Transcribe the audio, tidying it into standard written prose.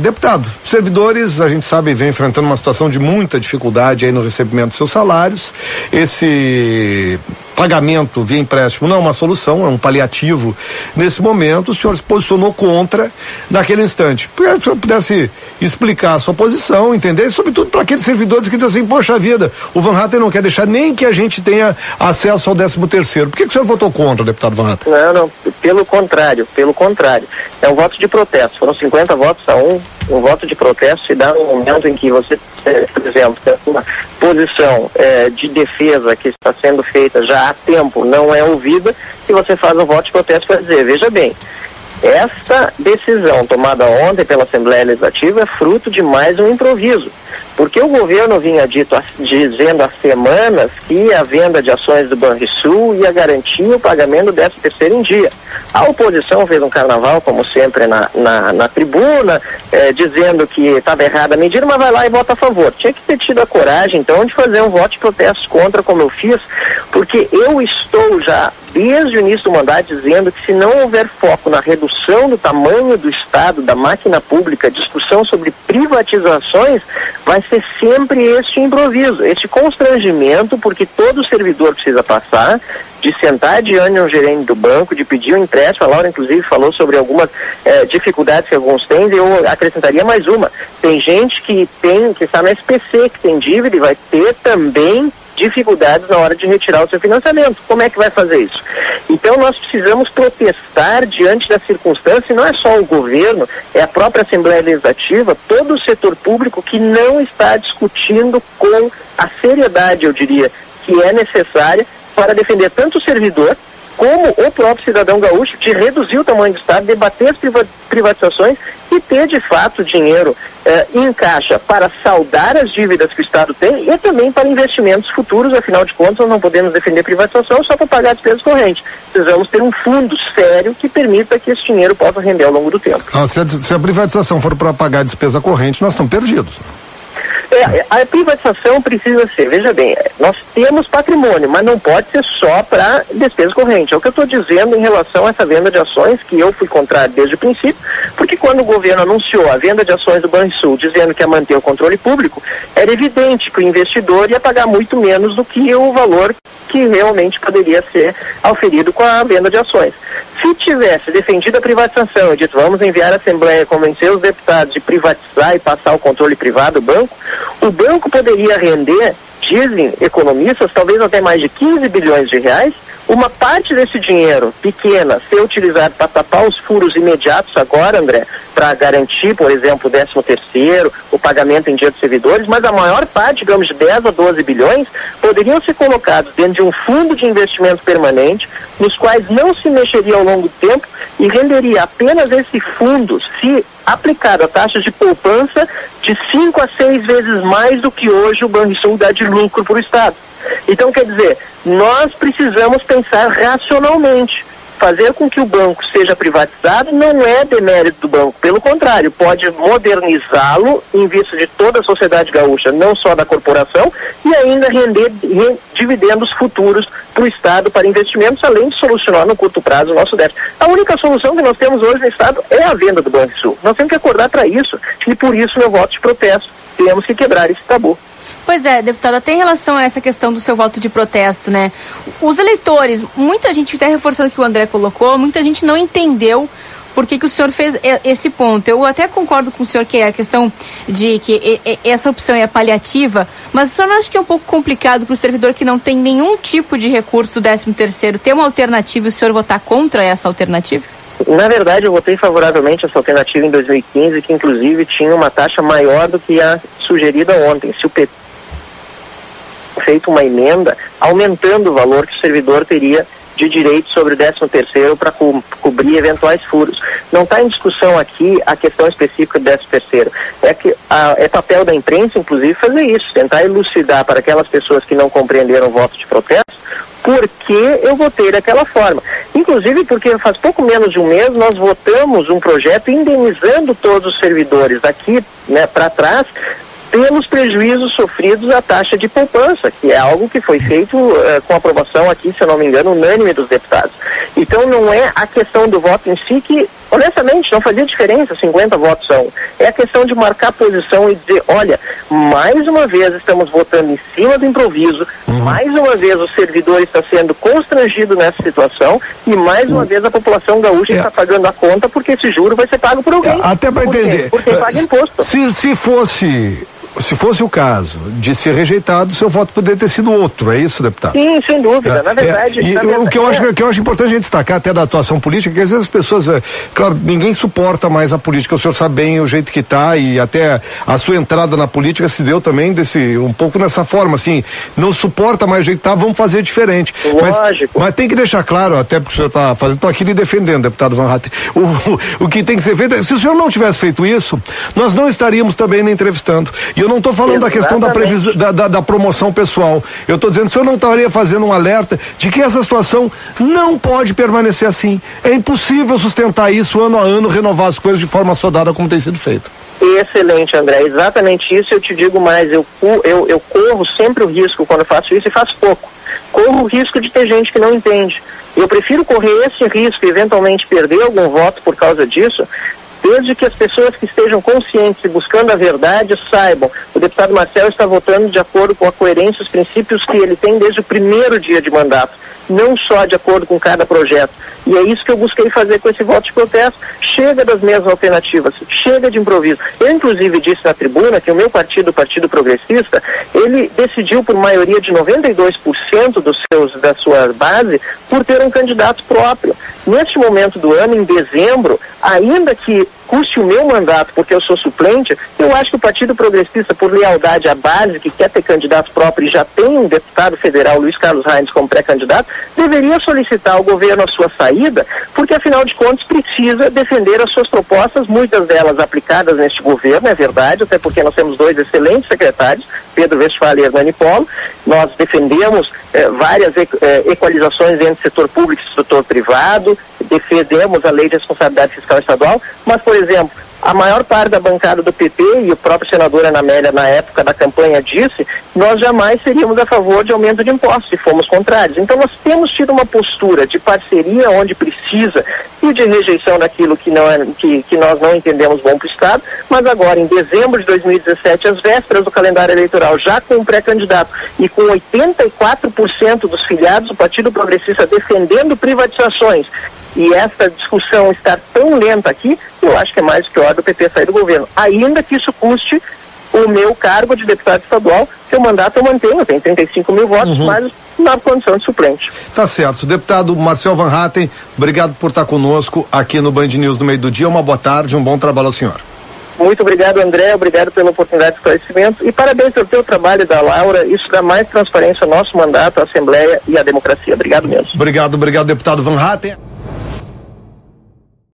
Deputado, servidores, a gente sabe, vem enfrentando uma situação de muita dificuldade aí no recebimento dos seus salários. Esse pagamento via empréstimo não é uma solução, é um paliativo nesse momento. O senhor se posicionou contra naquele instante. Se o senhor pudesse explicar a sua posição, entender, sobretudo para aqueles servidores que dizem assim, poxa vida, o Van Hatten não quer deixar nem que a gente tenha acesso ao 13º. Por que o senhor votou contra, deputado Van Hatten? Não, pelo contrário. É um voto de protesto. Foram 50 votos a um voto de protesto se dá no momento em que você, por exemplo, tem uma posição de defesa que está sendo feita já há tempo, não é ouvida, e você faz um voto de protesto para dizer, veja bem, esta decisão tomada ontem pela Assembleia Legislativa é fruto de mais um improviso, porque o governo vinha dizendo há semanas que a venda de ações do Banrisul ia garantir o pagamento do 13º em dia. A oposição fez um carnaval, como sempre, na tribuna, dizendo que estava errada a medida, mas vai lá e vota a favor. Tinha que ter tido a coragem, então, de fazer um voto de protesto contra, como eu fiz, porque eu estou já, desde o início do mandato, dizendo que se não houver foco na redução do tamanho do Estado, da máquina pública, discussão sobre privatizações, vai ser sempre este improviso, este constrangimento, porque todo servidor precisa passar, de sentar diante de um gerente do banco, de pedir um empréstimo. A Laura, inclusive, falou sobre algumas dificuldades que alguns têm, e eu acrescentaria mais uma. Tem gente que está na SPC, que tem dívida e vai ter também dificuldades na hora de retirar o seu financiamento. Como é que vai fazer isso? Então nós precisamos protestar diante da circunstância, e não é só o governo, é a própria Assembleia Legislativa, todo o setor público que não está discutindo com a seriedade, eu diria, que é necessária para defender tanto o servidor como o próprio cidadão gaúcho, de reduzir o tamanho do Estado, debater as privatizações e ter de fato dinheiro em caixa para saldar as dívidas que o Estado tem e também para investimentos futuros. Afinal de contas, nós não podemos defender privatização só para pagar despesas correntes. Precisamos ter um fundo sério que permita que esse dinheiro possa render ao longo do tempo. Se a privatização for para pagar despesa corrente, nós estamos perdidos. A privatização precisa ser, veja bem, nós temos patrimônio, mas não pode ser só para despesa corrente. É o que eu estou dizendo em relação a essa venda de ações, que eu fui contrário desde o princípio, porque quando o governo anunciou a venda de ações do Banrisul, dizendo que ia manter o controle público, era evidente que o investidor ia pagar muito menos do que o valor que realmente poderia ser auferido com a venda de ações. Se tivesse defendido a privatização e dito, vamos enviar a Assembleia, convencer os deputados de privatizar e passar o controle privado do banco, o banco poderia render, dizem economistas, talvez até mais de 15 bilhões de reais, uma parte desse dinheiro pequena ser utilizado para tapar os furos imediatos agora, André, para garantir, por exemplo, o 13º, o pagamento em dia dos servidores, mas a maior parte, digamos, de 10 a 12 bilhões, poderiam ser colocados dentro de um fundo de investimento permanente, nos quais não se mexeria ao longo do tempo e renderia apenas esse fundo, se aplicado a taxas de poupança, de 5 a 6 vezes mais do que hoje o Banrisul dá de lucro para o Estado. Então, quer dizer, nós precisamos pensar racionalmente. Fazer com que o banco seja privatizado não é demérito do banco, pelo contrário, pode modernizá-lo em vista de toda a sociedade gaúcha, não só da corporação, e ainda render dividendos futuros para o Estado, para investimentos, além de solucionar no curto prazo o nosso déficit. A única solução que nós temos hoje no Estado é a venda do Banrisul. Nós temos que acordar para isso, e por isso meu voto de protesto. Temos que quebrar esse tabu. Pois é, deputada, tem relação a essa questão do seu voto de protesto, né? Os eleitores, muita gente, até reforçando o que o André colocou, muita gente não entendeu por que o senhor fez esse ponto. Eu até concordo com o senhor que é a questão de que essa opção é paliativa, mas o senhor não acha que é um pouco complicado para o servidor que não tem nenhum tipo de recurso do 13º ter uma alternativa e o senhor votar contra essa alternativa? Na verdade, eu votei favoravelmente essa alternativa em 2015, que inclusive tinha uma taxa maior do que a sugerida ontem. Se o PT feito uma emenda aumentando o valor que o servidor teria de direito sobre o 13º para cobrir eventuais furos. Não está em discussão aqui a questão específica do 13º. É papel da imprensa, inclusive, fazer isso, tentar elucidar para aquelas pessoas que não compreenderam o voto de protesto por que eu votei daquela forma. Inclusive porque faz pouco menos de um mês nós votamos um projeto indenizando todos os servidores daqui, né, para trás, pelos prejuízos sofridos à taxa de poupança, que é algo que foi feito com aprovação aqui, se eu não me engano, unânime dos deputados. Então não é a questão do voto em si que Honestamente, não fazia diferença 50 votos a 1. É a questão de marcar posição e dizer, olha, mais uma vez estamos votando em cima do improviso, mais uma vez o servidor está sendo constrangido nessa situação e mais uma vez a população gaúcha está pagando a conta porque esse juro vai ser pago por alguém. Até para entender. Porque paga imposto. Se fosse o caso de ser rejeitado, seu voto poderia ter sido outro, é isso, deputado? Sim, sem dúvida, na verdade. O que eu acho importante a gente destacar até da atuação política, que às vezes as pessoas, claro, ninguém suporta mais a política, o senhor sabe bem o jeito que está e até a sua entrada na política se deu também um pouco nessa forma, assim, não suporta mais o jeito que está, vamos fazer diferente. Lógico. Mas tem que deixar claro, até porque o senhor está fazendo, estou aqui lhe defendendo, deputado Van Hatten, o que tem que ser feito, se o senhor não tivesse feito isso, nós não estaríamos também lhe entrevistando. E eu não estou falando da questão da promoção pessoal. Eu estou dizendo que o senhor não estaria fazendo um alerta de que essa situação não pode permanecer assim. É impossível sustentar isso ano a ano, renovar as coisas de forma assodada como tem sido feito. Excelente, André. Exatamente isso. Eu te digo mais. Eu corro sempre o risco quando faço isso e faço pouco. Corro o risco de ter gente que não entende. Eu prefiro correr esse risco e eventualmente perder algum voto por causa disso, desde que as pessoas que estejam conscientes e buscando a verdade saibam. O deputado Marcel está votando de acordo com a coerência e os princípios que ele tem desde o primeiro dia de mandato, não só de acordo com cada projeto. E é isso que eu busquei fazer com esse voto de protesto. Chega das mesmas alternativas, chega de improviso. Eu, inclusive, disse na tribuna que o meu partido, o Partido Progressista, ele decidiu por maioria de 92% da sua base por ter um candidato próprio. Neste momento do ano, em dezembro, ainda que custe o meu mandato, porque eu sou suplente, eu acho que o Partido Progressista, por lealdade à base, que quer ter candidato próprio e já tem um deputado federal, Luiz Carlos Reins, como pré-candidato, deveria solicitar ao governo a sua saída, porque afinal de contas precisa defender as suas propostas, muitas delas aplicadas neste governo, é verdade, até porque nós temos dois excelentes secretários, Pedro Westphal e Hernani Polo. Nós defendemos várias equalizações entre setor público e setor privado, defendemos a lei de responsabilidade fiscal estadual, mas, por exemplo, a maior parte da bancada do PP e o próprio senador Ana Amélia, na época da campanha, disse, nós jamais seríamos a favor de aumento de impostos, se formos contrários. Então nós temos tido uma postura de parceria onde precisa e de rejeição daquilo que nós não entendemos bom para o Estado, mas agora, em dezembro de 2017, às vésperas do calendário eleitoral, já com um pré-candidato e com 84% dos filiados do Partido Progressista defendendo privatizações, e essa discussão estar tão lenta aqui, eu acho que é mais do que hora do PT sair do governo. Ainda que isso custe o meu cargo de deputado estadual, que o mandato eu mantenho, eu tenho 35 mil votos, mas na condição de suplente. Tá certo. Deputado Marcel Van Hatten, obrigado por estar conosco aqui no Band News no meio do dia. Uma boa tarde, um bom trabalho ao senhor. Muito obrigado, André, obrigado pela oportunidade de esclarecimento e parabéns pelo teu trabalho da Laura, isso dá mais transparência ao nosso mandato, à Assembleia e à democracia. Obrigado mesmo. Obrigado, deputado Van Hatten.